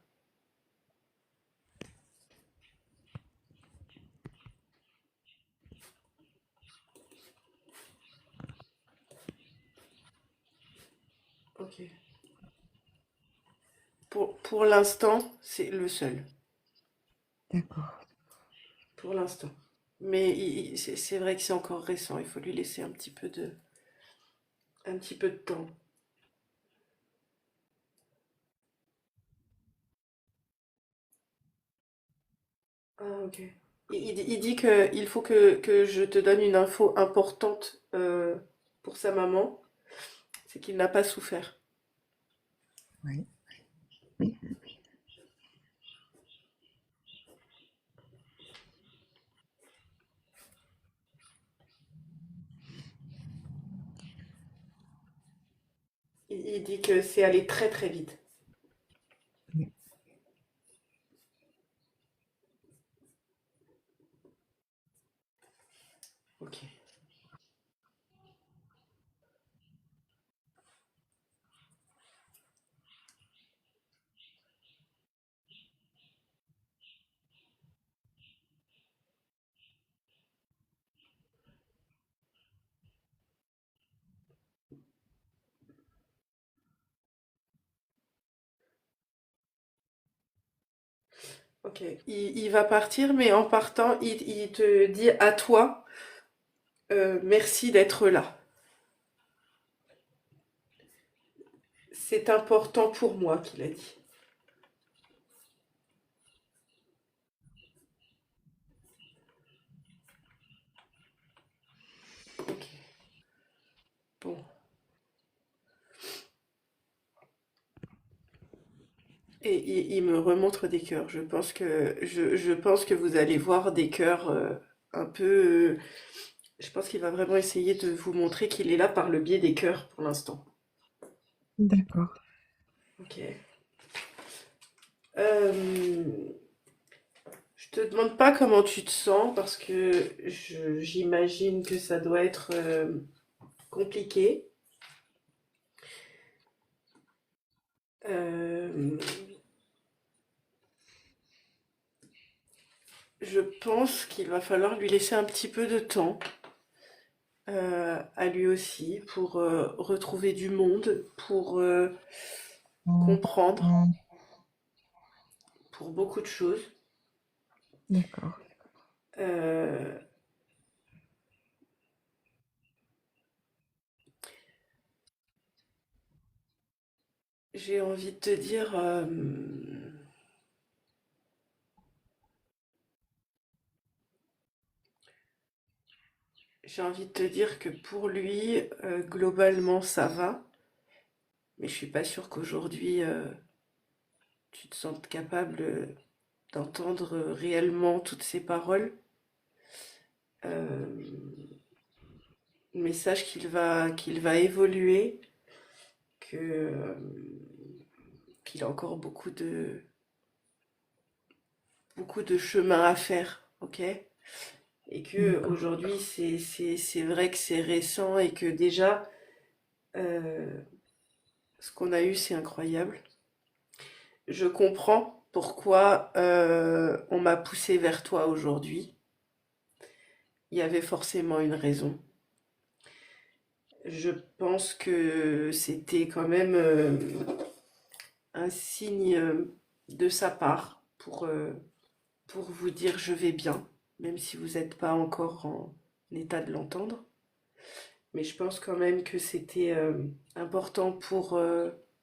Ok. Pour l'instant, c'est le seul. d'accord. Pour l'instant. Mais c'est vrai que c'est encore récent. Il faut lui laisser un petit peu de temps. Ah, ok. Il dit qu'il faut que je te donne une info importante pour sa maman. C'est qu'il n'a pas souffert. Oui. Il dit que c'est allé très très vite. Ok. Il va partir, mais en partant, il te dit à toi, merci d'être là. C'est important pour moi, qu'il a dit. Ok. Bon. Et il me remontre des cœurs. Je pense que vous allez voir des cœurs un peu. Je pense qu'il va vraiment essayer de vous montrer qu'il est là par le biais des cœurs pour l'instant. D'accord. Ok. Euh, je te demande pas comment tu te sens parce que j'imagine que ça doit être compliqué. Euh, je pense qu'il va falloir lui laisser un petit peu de temps à lui aussi pour retrouver du monde, pour comprendre, pour beaucoup de choses. D'accord. Euh, j'ai envie de te dire, j'ai envie de te dire que pour lui, globalement, ça va, mais je suis pas sûre qu'aujourd'hui, tu te sentes capable d'entendre réellement toutes ces paroles. Euh, message qu'il va évoluer, que, qu'il a encore beaucoup de chemin à faire, ok? Et que D'accord. aujourd'hui c'est vrai que c'est récent et que déjà euh, ce qu'on a eu c'est incroyable. Je comprends pourquoi on m'a poussé vers toi aujourd'hui. Il y avait forcément une raison. Je pense que c'était quand même un signe de sa part pour vous dire je vais bien, même si vous n'êtes pas encore en état de l'entendre. Mais je pense quand même que c'était important pour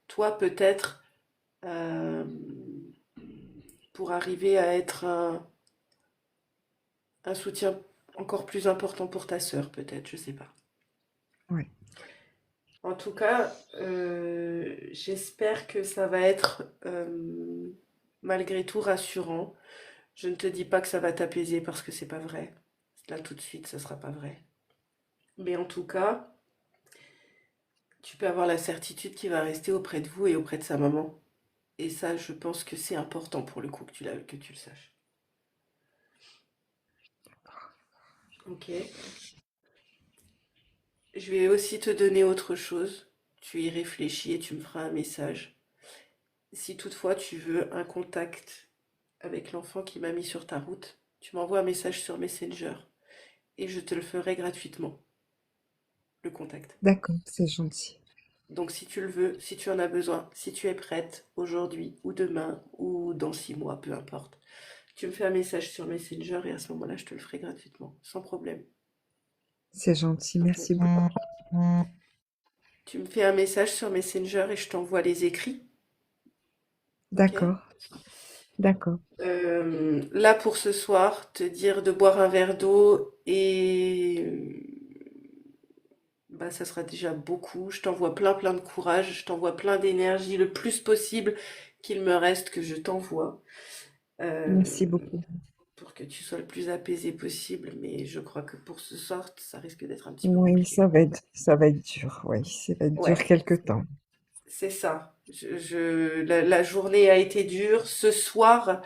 toi peut-être euh, pour arriver à être un soutien encore plus important pour ta sœur peut-être, je sais pas. Ouais. En tout cas, j'espère que ça va être malgré tout rassurant. Je ne te dis pas que ça va t'apaiser parce que c'est pas vrai. Là tout de suite, ça sera pas vrai. Mais en tout cas, tu peux avoir la certitude qu'il va rester auprès de vous et auprès de sa maman. Et ça, je pense que c'est important pour le coup que tu le saches. Ok. Je vais aussi te donner autre chose. Tu y réfléchis et tu me feras un message. Si toutefois tu veux un contact avec l'enfant qui m'a mis sur ta route, tu m'envoies un message sur Messenger et je te le ferai gratuitement, le contact. D'accord, c'est gentil. Donc si tu le veux, si tu en as besoin, si tu es prête aujourd'hui ou demain ou dans 6 mois, peu importe, tu me fais un message sur Messenger et à ce moment-là, je te le ferai gratuitement, sans problème. C'est gentil. Ok. Merci beaucoup. Tu me fais un message sur Messenger et je t'envoie les écrits, ok? D'accord. D'accord. Là pour ce soir, te dire de boire un verre d'eau et bah ça sera déjà beaucoup. Je t'envoie plein de courage, je t'envoie plein d'énergie, le plus possible qu'il me reste que je t'envoie. Euh, Merci beaucoup. pour que tu sois le plus apaisé possible, mais je crois que pour ce soir, ça risque d'être un petit peu Oui, compliqué. ça va être dur. Oui, ça va être dur Ouais, quelque temps. c'est ça. La journée a été dure. Ce soir,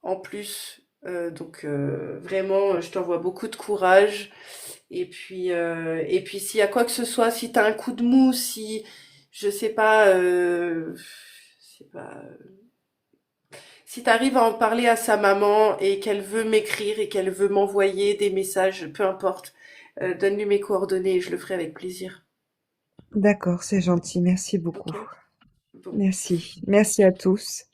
en plus, donc vraiment, je t'envoie beaucoup de courage. Et puis s'il y a quoi que ce soit, si t'as un coup de mou, si, je sais pas, si t'arrives à en parler à sa maman et qu'elle veut m'écrire et qu'elle veut m'envoyer des messages, peu importe, donne-lui mes coordonnées et je le ferai avec plaisir. D'accord, c'est gentil. Merci beaucoup. Ok? Bon. Merci. Merci à tous.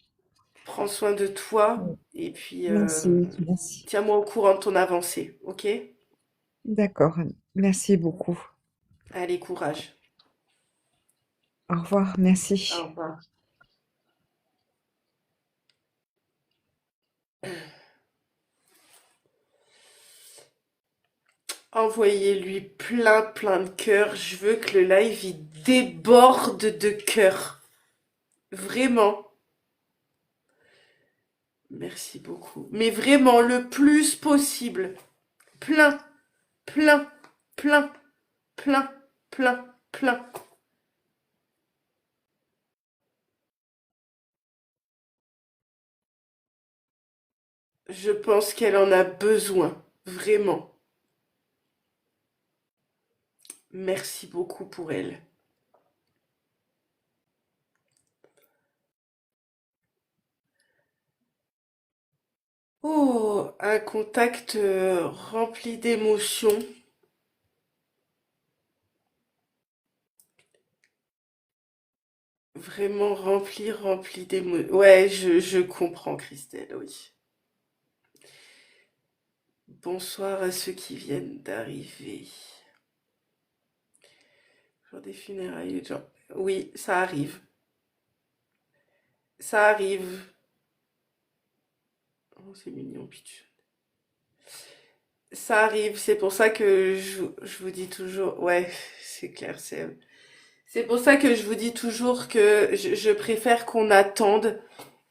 Prends soin de toi Ouais. et puis Merci, merci. tiens-moi au courant de ton avancée, ok? D'accord, merci beaucoup. Allez, courage. Au revoir, Au merci. revoir. Envoyez-lui plein plein de cœurs. Je veux que le live il déborde de cœurs. Vraiment. Merci beaucoup. Mais vraiment le plus possible. Plein, plein, plein, plein, plein, plein. Je pense qu'elle en a besoin. Vraiment. Merci beaucoup pour elle. Oh, un contact rempli d'émotions. Vraiment rempli, rempli d'émotions. Ouais, je comprends, Christelle, oui. Bonsoir à ceux qui viennent d'arriver. Jour des funérailles, genre. Oui, ça arrive. Ça arrive. Oh, c'est mignon, Pitch. Ça arrive, c'est pour ça que je vous dis toujours. Ouais, c'est clair, c'est pour ça que je vous dis toujours que je préfère qu'on attende,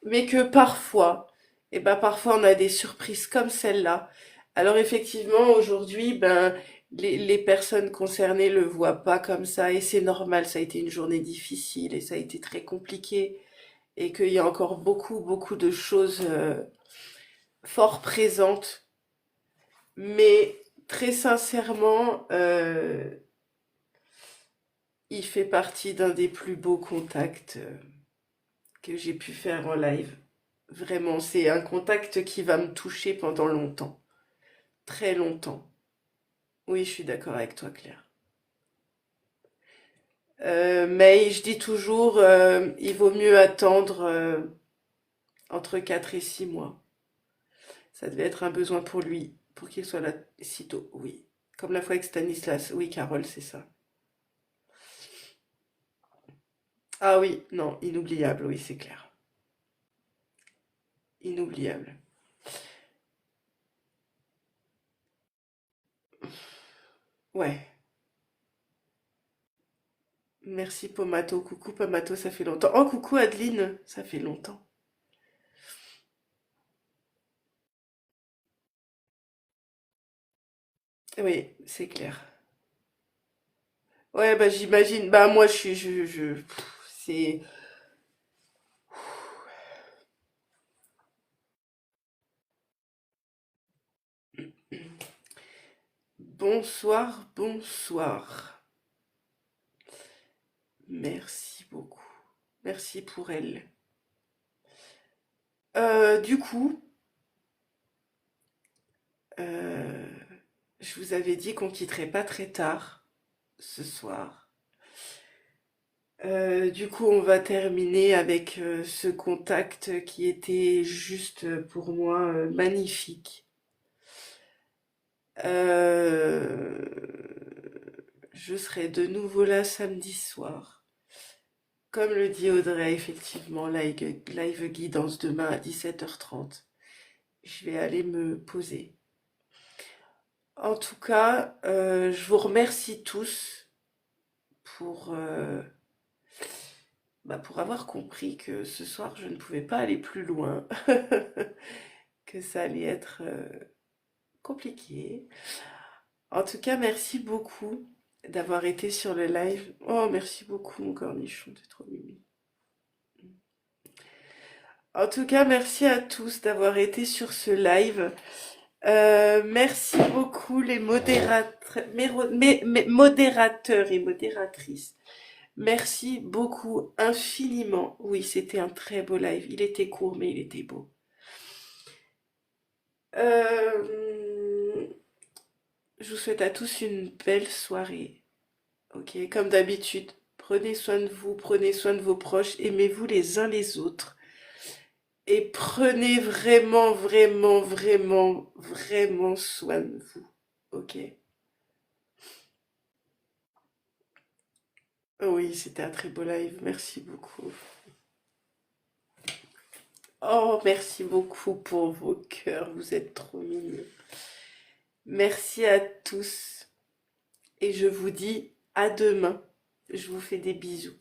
mais que parfois, et ben parfois on a des surprises comme celle-là. Alors effectivement, aujourd'hui, ben les personnes concernées le voient pas comme ça et c'est normal, ça a été une journée difficile et ça a été très compliqué et qu'il y a encore beaucoup, beaucoup de choses fort présentes. Mais très sincèrement, il fait partie d'un des plus beaux contacts que j'ai pu faire en live. Vraiment, c'est un contact qui va me toucher pendant longtemps, très longtemps. Oui, je suis d'accord avec toi, Claire. Mais je dis toujours, il vaut mieux attendre entre 4 et 6 mois. Ça devait être un besoin pour lui, pour qu'il soit là si tôt, oui. Comme la fois avec Stanislas. Oui, Carole, c'est ça. Ah oui, non, inoubliable, oui, c'est clair. Inoubliable. Ouais. Merci Pomato. Coucou Pomato, ça fait longtemps. Oh, coucou Adeline, ça fait longtemps. Oui, c'est clair. Ouais, bah j'imagine. Bah moi, c'est bonsoir, bonsoir. Merci beaucoup. Merci pour elle. Du coup, euh, je vous avais dit qu'on quitterait pas très tard ce soir. Du coup, on va terminer avec ce contact qui était juste pour moi magnifique. Euh, je serai de nouveau là samedi soir. Comme le dit Audrey, effectivement, live guidance demain à 17h30. Je vais aller me poser. En tout cas, je vous remercie tous pour, pour avoir compris que ce soir, je ne pouvais pas aller plus loin, que ça allait être compliqué. En tout cas, merci beaucoup d'avoir été sur le live. Oh, merci beaucoup, mon cornichon, t'es trop mimi. En tout cas, merci à tous d'avoir été sur ce live. Merci beaucoup les modérateurs et modératrices. Merci beaucoup infiniment. Oui, c'était un très beau live. Il était court, mais il était beau. Euh, je vous souhaite à tous une belle soirée. Ok, comme d'habitude, prenez soin de vous, prenez soin de vos proches, aimez-vous les uns les autres. et prenez vraiment, vraiment, vraiment, vraiment soin de vous. Ok? Oui, c'était un très beau live. Merci beaucoup. Oh, merci beaucoup pour vos cœurs. Vous êtes trop mignons. Merci à tous et je vous dis à demain. Je vous fais des bisous.